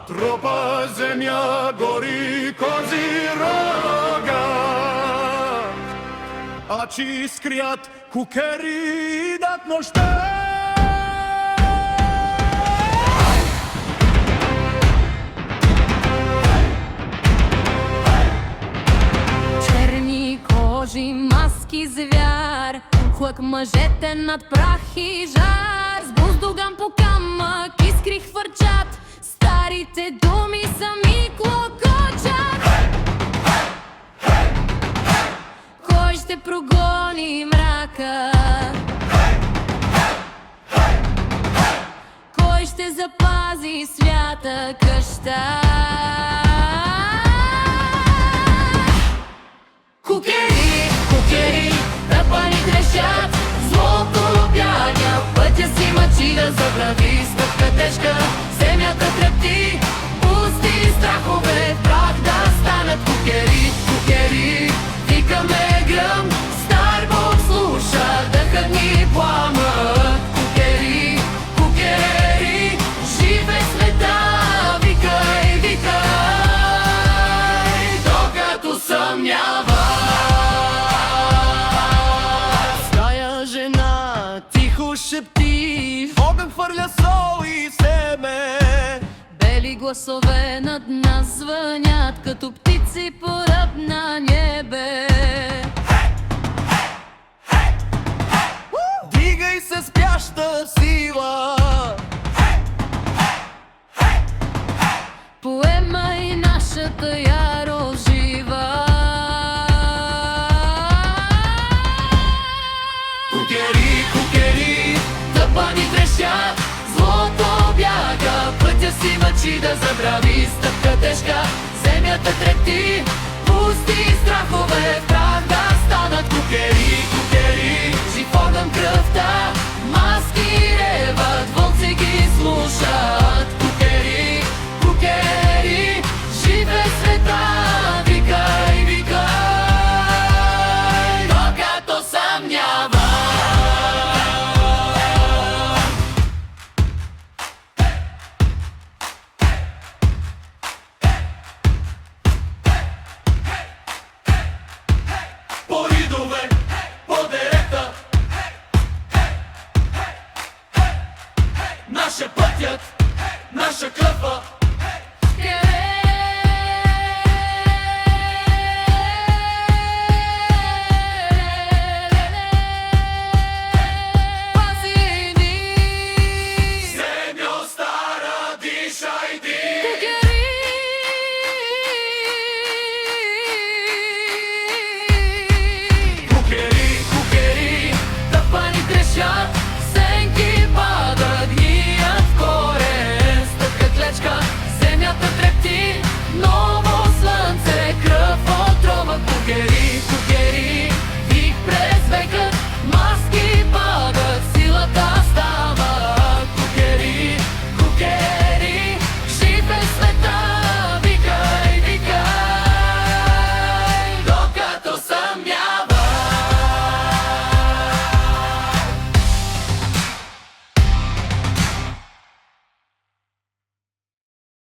Тропа, земя, гори, кози рога, а чи искрят кукери над нощта. Черни кожи, маски, звяр, хлък мъжете над прах и жар. С буздуган по камък искри хвърчат, старите думи сами клокочат. Кой ще прогони мрака? Кой ще запази свята къща? Кукери, кукери, тъпани трещят, злото бяга, пътя си мъчи да забрави. Стъпка тежка, земята трепти, пусти страхове, прах да станат. Кукери, кукери, викаме гръм, стар Бог слуша, дъхът ни пламък. Кукери, кукери, живе света, викай, викай, докато съмнява. Шепти, огън хвърля сол и семе. Бели гласове над нас звънят, като птици по ръб на небе. Дигай се, спяща сила, поемай нашата ярост жива. кукери, кукери, тъпани трещят, злото бяга, пътя си мъчи да забрави. Стъпка тежка, земята трепти, пусти страхове, в прах да станат. Кукери, кукери, жив огън кръвта, маски реват, вълци ги слушат. Кукери, кукери, живе света, викай, викай, докато съмнява. По ридове, по дерета, наша пътят, наша клъпа.